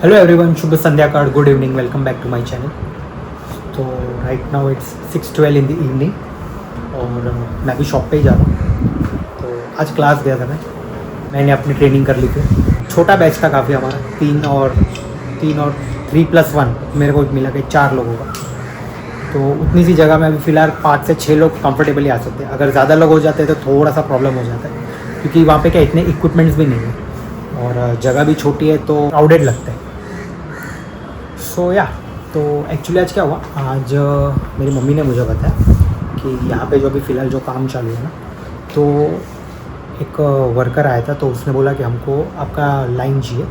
Hello everyone, शुभ संध्या काल, good evening, welcome back to my channel. तो right now it's 6:12 in the evening और मैं अभी शॉप पे ही जा रहा हूँ। तो आज क्लास गया था मैंने अपनी ट्रेनिंग कर ली थी। छोटा बैच था काफ़ी हमारा, तीन और 3+1 मेरे को मिला कि 4 लोगों का। तो उतनी सी जगह में अभी फ़िलहाल 5 से 6 लोग कंफर्टेबली आ सकते हैं। अगर ज़्यादा लोग हो जाते हैं तो थोड़ा सा प्रॉब्लम हो जाता है, क्योंकि वहाँ पे क्या इतने इक्विपमेंट्स भी नहीं है और जगह भी छोटी है तो क्राउडेड लगता है। तो एक्चुअली आज क्या हुआ, आज मेरी मम्मी ने मुझे बताया कि यहाँ पे जो अभी फ़िलहाल जो काम चालू है ना, तो एक वर्कर आया था, तो उसने बोला कि हमको आपका लाइन चाहिए।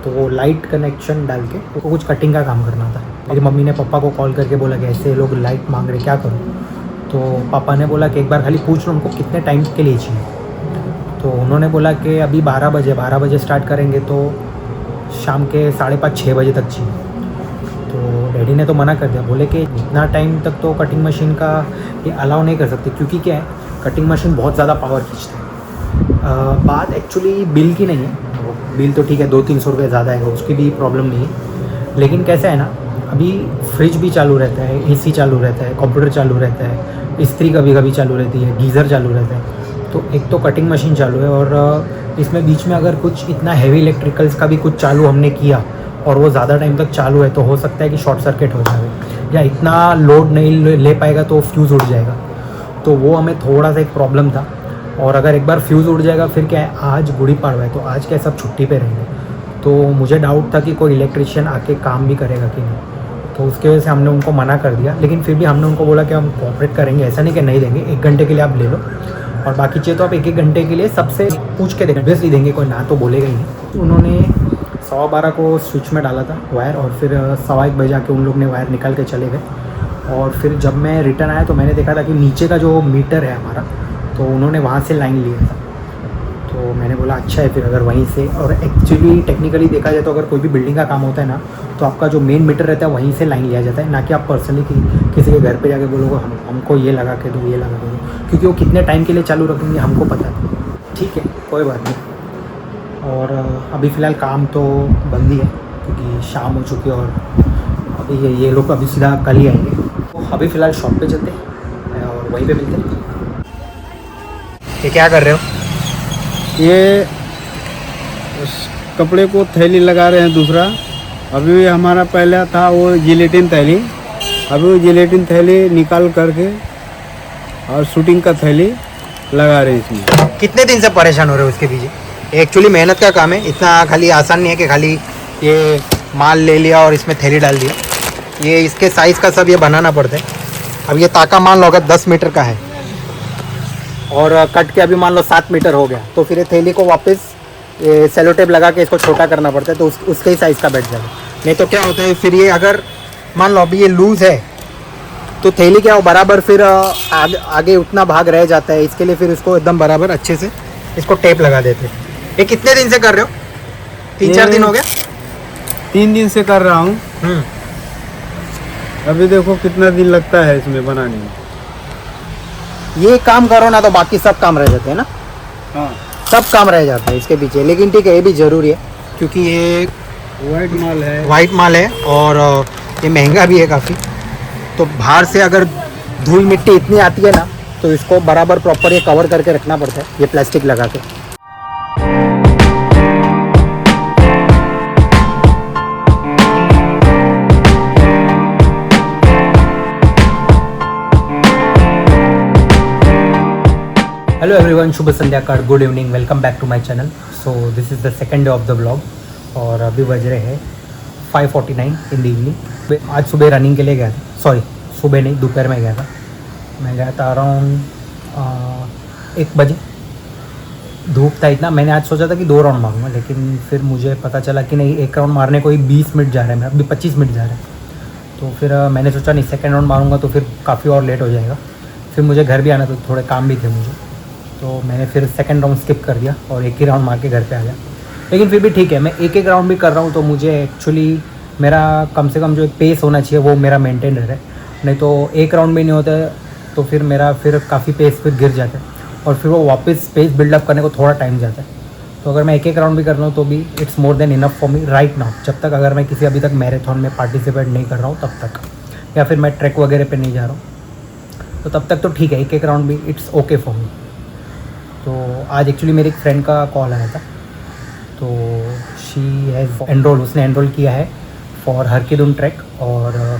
तो वो लाइट कनेक्शन डाल के तो कुछ कटिंग का काम करना था। मेरी मम्मी ने पापा को कॉल करके बोला कि ऐसे लोग लाइट मांग रहे, क्या करूँ। तो पापा ने बोला कि एक बार खाली पूछ लो उनको कितने टाइम के लिए चाहिए। तो उन्होंने बोला कि अभी 12 बजे स्टार्ट करेंगे तो शाम के 5:30-6 बजे तक चाहिए। तो डैडी ने तो मना कर दिया, बोले कि इतना टाइम तक तो कटिंग मशीन का ये अलाउ नहीं कर सकते, क्योंकि क्या है, कटिंग मशीन बहुत ज़्यादा पावर खींचता है। बात एक्चुअली बिल की नहीं है, बिल तो ठीक है 200-300 रुपये ज़्यादा है, उसकी भी प्रॉब्लम नहीं है। लेकिन कैसा है ना, अभी फ्रिज भी चालू रहता है, AC चालू रहता है, कंप्यूटर चालू रहता है, इस्त्री कभी कभी चालू रहती है, गीज़र चालू रहता है। तो एक तो कटिंग मशीन चालू है और इसमें बीच में अगर कुछ इतना हैवी इलेक्ट्रिकल्स का भी कुछ चालू हमने किया और वो ज़्यादा टाइम तक चालू है तो हो सकता है कि शॉर्ट सर्किट हो जाए या इतना लोड नहीं ले पाएगा तो फ्यूज़ उड़ जाएगा। तो वो हमें थोड़ा सा एक प्रॉब्लम था। और अगर एक बार फ्यूज़ उड़ जाएगा फिर क्या है, आज गुड़ी पाड़वा है तो आज क्या सब छुट्टी पे रहेंगे। तो मुझे डाउट था कि कोई इलेक्ट्रिशियन आके काम भी करेगा कि नहीं। तो उसके वजह से हमने उनको मना कर दिया, लेकिन फिर भी हमने उनको बोला कि हम कोऑपरेट करेंगे, ऐसा नहीं कि नहीं देंगे। 1 घंटे के लिए आप ले लो और बाकी चाहिए तो आप 1-1 घंटे के लिए सबसे पूछ के देंगे, ऑब्वियसली देंगे, कोई ना तो बोलेगा ही नहीं। तो उन्होंने 12:15 को स्विच में डाला था वायर और फिर 1:15 बजे आके उन लोग ने वायर निकाल के चले गए। और फिर जब मैं रिटर्न आया तो मैंने देखा था कि नीचे का जो मीटर है हमारा, तो उन्होंने वहाँ से लाइन लिया था। तो मैंने बोला अच्छा है फिर अगर वहीं से, और एक्चुअली टेक्निकली देखा जाए तो अगर कोई भी बिल्डिंग का काम होता है ना, तो आपका जो मेन मीटर रहता है वहीं से लाइन लिया जाता है, ना कि आप पर्सनली किसी के घर पे जाके बोलोगे हमको ये लगा के दो, ये लगा के दो, क्योंकि वो कितने टाइम के लिए चालू रखेंगे हमको पता है। ठीक है, कोई बात नहीं। और अभी फ़िलहाल काम तो बंद ही है क्योंकि शाम हो चुकी है और अभी ये लोग अभी सीधा कल ही आएंगे। तो अभी फ़िलहाल शॉप पे चलते हैं और वहीं पे मिलते हैं। ये क्या कर रहे हो? ये उस कपड़े को थैली लगा रहे हैं दूसरा। अभी हमारा पहला था वो जिलेटिन थैली, अभी वो जिलेटिन थैली निकाल करके और शूटिंग का थैली लगा रहे हैं इसमें। कितने दिन से परेशान हो रहे हो उसके पीछे? एक्चुअली मेहनत का काम है, इतना खाली आसान नहीं है कि खाली ये माल ले लिया और इसमें थैली डाल दिया। ये इसके साइज़ का सब ये बनाना पड़ता है। अब ये ताका मान लो अगर 10 मीटर का है और कट के अभी मान लो 7 मीटर हो गया, तो फिर ये थैली को वापस सेलो टेप लगा के इसको छोटा करना पड़ता है, तो उसके ही साइज़ का बैठ जाएगा। नहीं तो क्या होता है, फिर ये अगर मान लो अभी ये लूज़ है तो थैली क्या हो बराबर फिर आगे उतना भाग रह जाता है। इसके लिए फिर इसको एकदम बराबर अच्छे से इसको टेप लगा देते हैं। ये कितने दिन से कर रहे हो? 3-4 दिन हो गया? 3 दिन से कर रहा हूँ। अभी देखो कितना दिन लगता है इसमें बनाने में। ये काम करो ना तो बाकी सब काम रह जाते हैं ना। हाँ, सब काम रह जाता है इसके पीछे, लेकिन ठीक है ये भी ज़रूरी है क्योंकि ये वाइट माल है और ये महंगा भी है काफ़ी। तो बाहर से अगर धूल मिट्टी इतनी आती है ना, तो इसको बराबर प्रॉपर ये कवर करके रखना पड़ता है, ये प्लास्टिक लगा के। हेलो एवरीवन, शुभ संध्या काल, good evening, welcome back to my channel. So this is the second day of the vlog और अभी बज रहे हैं 5:49 इन द इवनिंग। आज सुबह रनिंग के लिए गया था, सॉरी सुबह नहीं, दोपहर में गया था। मैं गया था अराउंड 1 बजे। धूप था इतना, मैंने आज सोचा था कि 2 राउंड मारूंगा, लेकिन फिर मुझे पता चला कि नहीं, 1 राउंड मारने को ही 20 मिनट जा रहा है, मेरा अभी 25 मिनट जा रहा है। तो फिर मैंने सोचा नहीं, सेकेंड राउंड मारूंगा तो फिर काफ़ी और लेट हो जाएगा। फिर मुझे घर भी आना था, थोड़े काम भी थे मुझे, तो मैंने फिर सेकंड राउंड स्किप कर दिया और एक ही राउंड मार के घर पे आ गया। लेकिन फिर भी ठीक है, मैं एक राउंड भी कर रहा हूँ तो मुझे एक्चुअली मेरा कम से कम जो एक पेस होना चाहिए वो मेरा मेंटेन रहे। नहीं तो 1 राउंड भी नहीं होता है तो फिर मेरा काफ़ी पेस फिर गिर जाता है और फिर वो वापस पेस बिल्डअप करने को थोड़ा टाइम जाता है। तो अगर मैं एक राउंड भी कर रहा हूँ तो भी it's more than enough for me right now, जब तक अगर मैं किसी अभी तक मैराथन में पार्टिसिपेट नहीं कर रहा हूँ तब तक, या फिर मैं ट्रैक वगैरह पे नहीं जा रहा हूँ, तो तब तक तो ठीक है, एक राउंड भी इट्स ओके फॉर मी। तो आज एक्चुअली मेरे एक फ्रेंड का कॉल आया था, तो शी हैज़ एनरोल, उसने एनरोल किया है फॉर हरकिदुन ट्रैक, और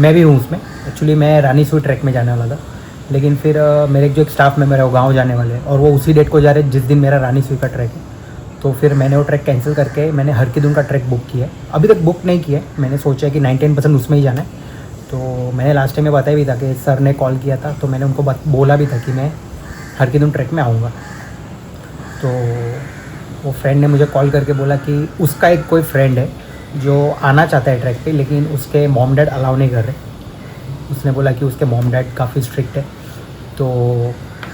मैं भी हूँ उसमें। एक्चुअली मैं रानी सुई ट्रैक में जाने वाला था, लेकिन फिर मेरे जो एक स्टाफ मेंबर है वो गाँव जाने वाले हैं और वो उसी डेट को जा रहे हैं जिस दिन मेरा रानी सुई का ट्रैक है। तो फिर मैंने वो ट्रैक कैंसिल करके मैंने हरकिदुन का ट्रैक बुक किया है। अभी तक बुक नहीं किया है, मैंने सोचा है कि 99% उसमें ही जाना है। तो मैंने लास्ट टाइम में बताया भी था कि सर ने कॉल किया था, तो मैंने उनको बोला भी था कि मैं हरकिदुन ट्रैक में आऊँगा। तो वो फ्रेंड ने मुझे कॉल करके बोला कि उसका एक कोई फ्रेंड है जो आना चाहता है ट्रैक पे, लेकिन उसके मॉम डैड अलाउ नहीं कर रहे। उसने बोला कि उसके मॉम डैड काफ़ी स्ट्रिक्ट है। तो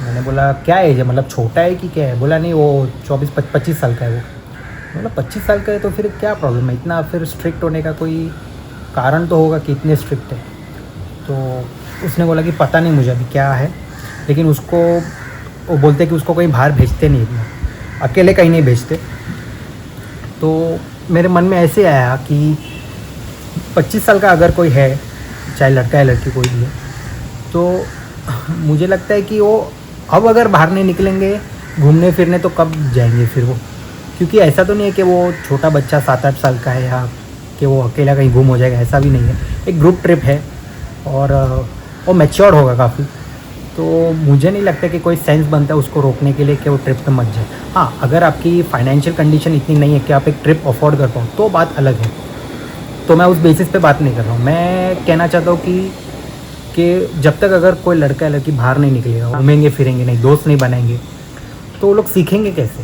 मैंने बोला क्या एज है, मतलब छोटा है कि क्या है? बोला नहीं, वो 24-25 साल का है। वो बोला 25 साल का है तो फिर क्या प्रॉब्लम है, इतना फिर स्ट्रिक्ट होने का कोई कारण तो होगा कि इतने स्ट्रिक्ट है। तो उसने बोला कि पता नहीं मुझे अभी क्या है, लेकिन उसको वो बोलते कि उसको कहीं बाहर भेजते नहीं, इतना अकेले कहीं नहीं भेजते। तो मेरे मन में ऐसे आया कि 25 साल का अगर कोई है, चाहे लड़का है लड़की कोई भी है, तो मुझे लगता है कि वो अब अगर बाहर नहीं निकलेंगे घूमने फिरने तो कब जाएंगे फिर वो? क्योंकि ऐसा तो नहीं है कि वो छोटा बच्चा 7-8 साल का है या कि वो अकेला कहीं घूम हो जाएगा, ऐसा भी नहीं है। एक ग्रुप ट्रिप है और वो मैच्योर होगा काफ़ी। तो मुझे नहीं लगता कि कोई सेंस बनता है उसको रोकने के लिए कि वो ट्रिप पे मत जाए। हाँ, अगर आपकी फाइनेंशियल कंडीशन इतनी नहीं है कि आप एक ट्रिप अफोर्ड कर पाओ तो बात अलग है, तो मैं उस बेसिस पे बात नहीं कर रहा हूँ। मैं कहना चाहता हूँ कि जब तक अगर कोई लड़का या लड़की बाहर नहीं निकलेगा, घूमेंगे फिरेंगे नहीं, दोस्त नहीं बनाएंगे, तो वो लोग सीखेंगे कैसे?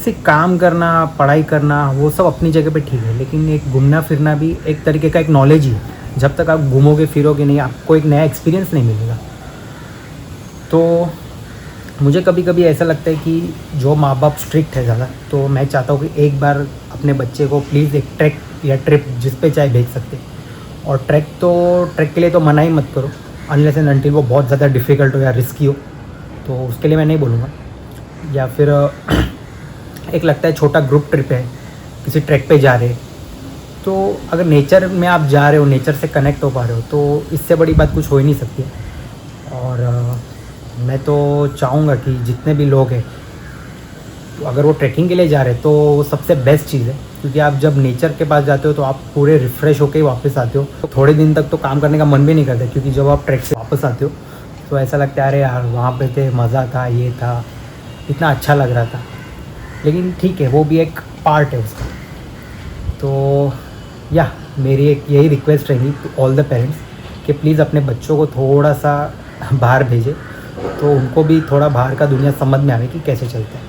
सिर्फ काम करना, पढ़ाई करना वो सब अपनी जगह पे ठीक है, लेकिन एक घूमना फिरना भी एक तरीके का एक नॉलेज ही है। जब तक आप घूमोगे फिरोगे नहीं, आपको एक नया एक्सपीरियंस नहीं मिलेगा। तो मुझे कभी कभी ऐसा लगता है कि जो माँ बाप स्ट्रिक्ट है ज़्यादा, तो मैं चाहता हूँ कि एक बार अपने बच्चे को प्लीज़ एक ट्रैक या ट्रिप जिस पे चाहे भेज सकते। और ट्रैक के लिए तो मना ही मत करो, अनलेस एंड अनटिल वो बहुत ज़्यादा डिफ़िकल्ट हो या रिस्की हो, तो उसके लिए मैं नहीं बोलूँगा। या फिर एक लगता है छोटा ग्रुप ट्रिप है, किसी ट्रैक पे जा रहे, तो अगर नेचर में आप जा रहे हो, नेचर से कनेक्ट हो पा रहे हो, तो इससे बड़ी बात कुछ हो ही नहीं सकती। और मैं तो चाहूँगा कि जितने भी लोग हैं, तो अगर वो ट्रैकिंग के लिए जा रहे हैं तो वो सबसे बेस्ट चीज़ है, क्योंकि आप जब नेचर के पास जाते हो तो आप पूरे रिफ़्रेश होकर ही वापस आते हो। तो थोड़े दिन तक तो काम करने का मन भी नहीं करता, क्योंकि जब आप ट्रैक से वापस आते हो तो ऐसा लगता है अरे यार वहाँ पे थे, मज़ा था, ये था, इतना अच्छा लग रहा था। लेकिन ठीक है, वो भी एक पार्ट है उसका। तो या मेरी एक यही रिक्वेस्ट रहेगी टू ऑल द पेरेंट्स कि प्लीज़ अपने बच्चों को थोड़ा सा बाहर भेजें, तो उनको भी थोड़ा बाहर का दुनिया समझ में आवे कि कैसे चलता है।